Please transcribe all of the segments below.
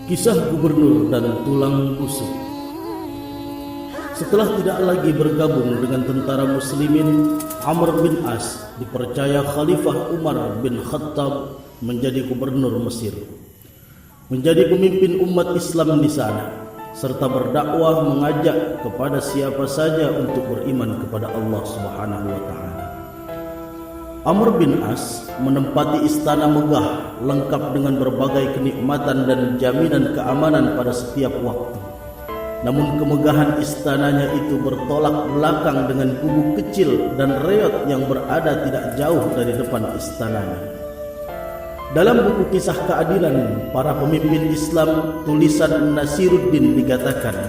Kisah gubernur dan tulang busuk. Setelah tidak lagi bergabung dengan tentara muslimin, Amr bin As dipercaya Khalifah Umar bin Khattab menjadi gubernur Mesir, menjadi pemimpin umat Islam di sana, serta berdakwah mengajak kepada siapa saja untuk beriman kepada Allah Subhanahu wa taala. Amr bin As menempati istana megah lengkap dengan berbagai kenikmatan dan jaminan keamanan pada setiap waktu. Namun kemegahan istananya itu bertolak belakang dengan gubuk kecil dan reot yang berada tidak jauh dari depan istananya. Dalam buku Kisah Keadilan Para Pemimpin Islam tulisan Nasiruddin dikatakan,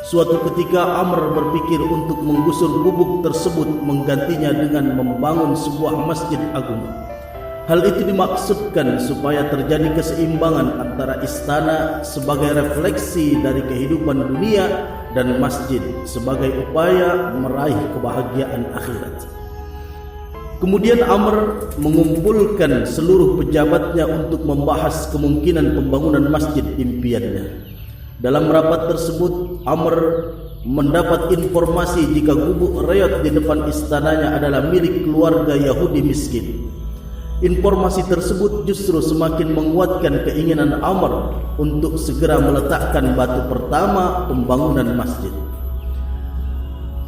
suatu ketika Amr berpikir untuk menggusur gubuk tersebut menggantinya dengan membangun sebuah masjid agung. Hal itu dimaksudkan supaya terjadi keseimbangan antara istana sebagai refleksi dari kehidupan dunia dan masjid sebagai upaya meraih kebahagiaan akhirat. Kemudian Amr mengumpulkan seluruh pejabatnya untuk membahas kemungkinan pembangunan masjid impiannya. Dalam rapat tersebut, Amr mendapat informasi jika gubuk reot di depan istananya adalah milik keluarga Yahudi miskin. Informasi tersebut justru semakin menguatkan keinginan Amr untuk segera meletakkan batu pertama pembangunan masjid.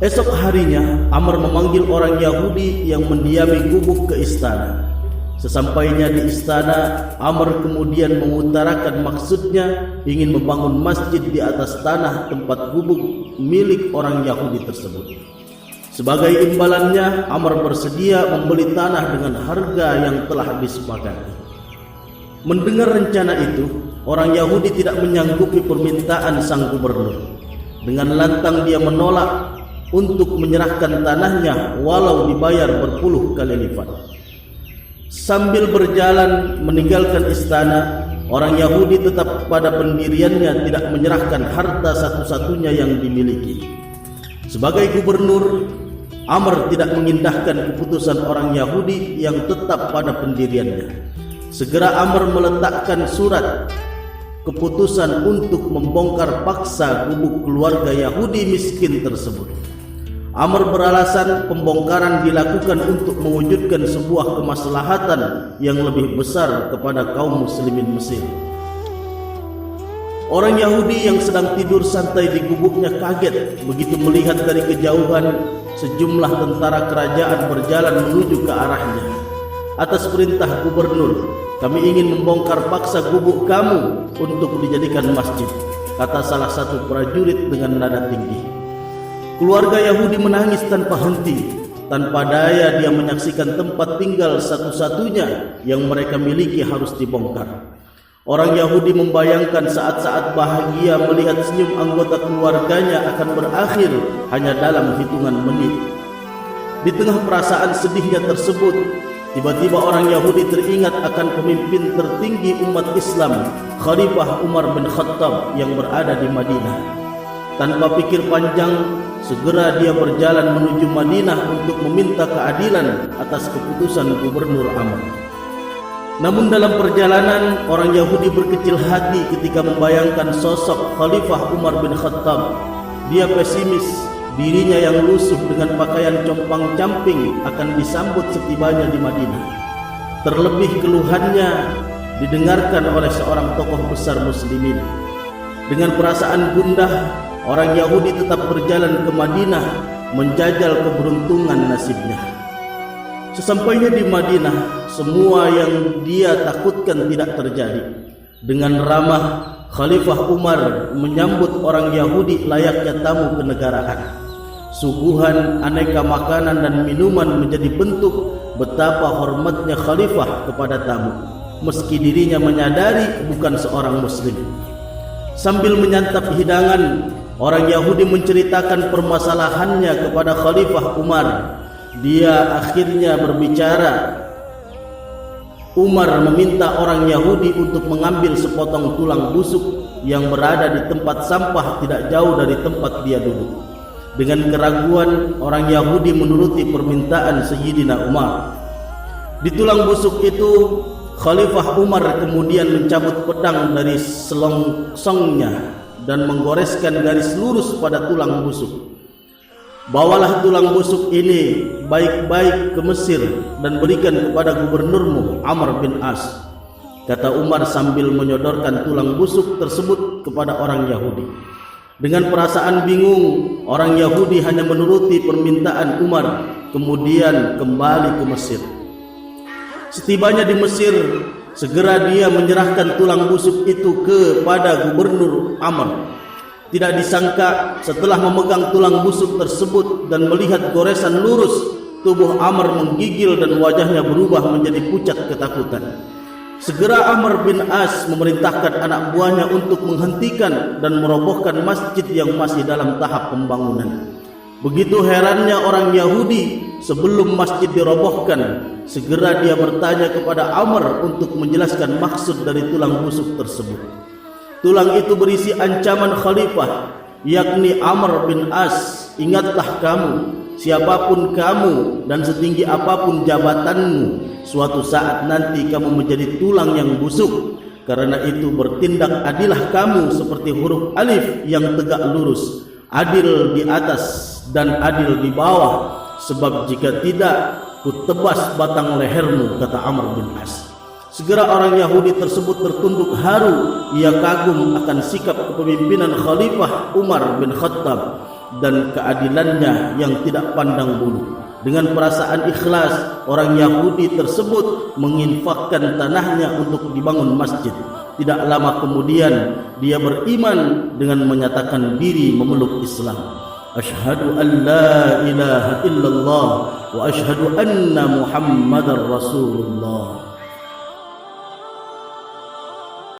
Esok harinya, Amr memanggil orang Yahudi yang mendiami gubuk ke istana. Sesampainya di istana, Amr kemudian mengutarakan maksudnya ingin membangun masjid di atas tanah tempat gubuk milik orang Yahudi tersebut. Sebagai imbalannya, Amr bersedia membeli tanah dengan harga yang telah disepakati. Mendengar rencana itu, orang Yahudi tidak menyanggupi permintaan sang gubernur. Dengan lantang dia menolak untuk menyerahkan tanahnya walau dibayar berpuluh kali lipat. Sambil berjalan meninggalkan istana, orang Yahudi tetap pada pendiriannya tidak menyerahkan harta satu-satunya yang dimiliki. Sebagai gubernur, Amr tidak mengindahkan keputusan orang Yahudi yang tetap pada pendiriannya. Segera Amr meletakkan surat keputusan untuk membongkar paksa gubuk keluarga Yahudi miskin tersebut. Amr beralasan pembongkaran dilakukan untuk mewujudkan sebuah kemaslahatan yang lebih besar kepada kaum muslimin Mesir. Orang Yahudi yang sedang tidur santai di gubuknya kaget begitu melihat dari kejauhan sejumlah tentara kerajaan berjalan menuju ke arahnya. Atas perintah gubernur, kami ingin membongkar paksa gubuk kamu untuk dijadikan masjid, kata salah satu prajurit dengan nada tinggi. Keluarga Yahudi menangis tanpa henti. Tanpa daya dia menyaksikan tempat tinggal satu-satunya yang mereka miliki harus dibongkar. Orang Yahudi membayangkan saat-saat bahagia melihat senyum anggota keluarganya akan berakhir hanya dalam hitungan menit. Di tengah perasaan sedihnya tersebut, tiba-tiba orang Yahudi teringat akan pemimpin tertinggi umat Islam, Khalifah Umar bin Khattab yang berada di Madinah. Tanpa pikir panjang, segera dia berjalan menuju Madinah untuk meminta keadilan atas keputusan gubernur Amr. Namun dalam perjalanan, orang Yahudi berkecil hati ketika membayangkan sosok Khalifah Umar bin Khattab. Dia pesimis, dirinya yang lusuh dengan pakaian compang-camping akan disambut setibanya di Madinah. Terlebih keluhannya didengarkan oleh seorang tokoh besar muslimin. Dengan perasaan gundah, orang Yahudi tetap berjalan ke Madinah menjajal keberuntungan nasibnya. Sesampainya di Madinah, semua yang dia takutkan tidak terjadi. Dengan ramah, Khalifah Umar menyambut orang Yahudi layaknya tamu kenegaraan. Suguhan aneka makanan dan minuman menjadi bentuk betapa hormatnya Khalifah kepada tamu, meski dirinya menyadari bukan seorang muslim. Sambil menyantap hidangan, orang Yahudi menceritakan permasalahannya kepada Khalifah Umar. Dia akhirnya berbicara. Umar meminta orang Yahudi untuk mengambil sepotong tulang busuk yang berada di tempat sampah tidak jauh dari tempat dia duduk. Dengan keraguan, orang Yahudi menuruti permintaan Sayyidina Umar. Di tulang busuk itu Khalifah Umar kemudian mencabut pedang dari selongsongnya dan menggoreskan garis lurus pada tulang busuk. Bawalah tulang busuk ini baik-baik ke Mesir dan berikan kepada gubernurmu Amr bin As, kata Umar sambil menyodorkan tulang busuk tersebut kepada orang Yahudi. Dengan perasaan bingung, orang Yahudi hanya menuruti permintaan Umar, kemudian kembali ke Mesir. Setibanya di Mesir, segera dia menyerahkan tulang busuk itu kepada gubernur Amr. Tidak disangka setelah memegang tulang busuk tersebut dan melihat goresan lurus, tubuh Amr menggigil dan wajahnya berubah menjadi pucat ketakutan. Segera Amr bin As memerintahkan anak buahnya untuk menghentikan dan merobohkan masjid yang masih dalam tahap pembangunan. Begitu herannya orang Yahudi, sebelum masjid dirobohkan, segera dia bertanya kepada Amr untuk menjelaskan maksud dari tulang busuk tersebut. Tulang itu berisi ancaman khalifah, yakni Amr bin As, ingatlah kamu, siapapun kamu dan setinggi apapun jabatanmu, suatu saat nanti kamu menjadi tulang yang busuk. Karena itu bertindak adilah kamu seperti huruf alif yang tegak lurus, adil di atas dan adil di bawah, sebab jika tidak, kutebas batang lehermu, kata Amr bin As. Segera orang Yahudi tersebut tertunduk haru. Ia kagum akan sikap kepemimpinan Khalifah Umar bin Khattab dan keadilannya yang tidak pandang bulu. Dengan perasaan ikhlas, orang Yahudi tersebut menginfakkan tanahnya untuk dibangun masjid. Tidak lama kemudian dia beriman dengan menyatakan diri memeluk Islam. Asyhadu an la ilaha illallah wa asyhadu anna Muhammadar Rasulullah.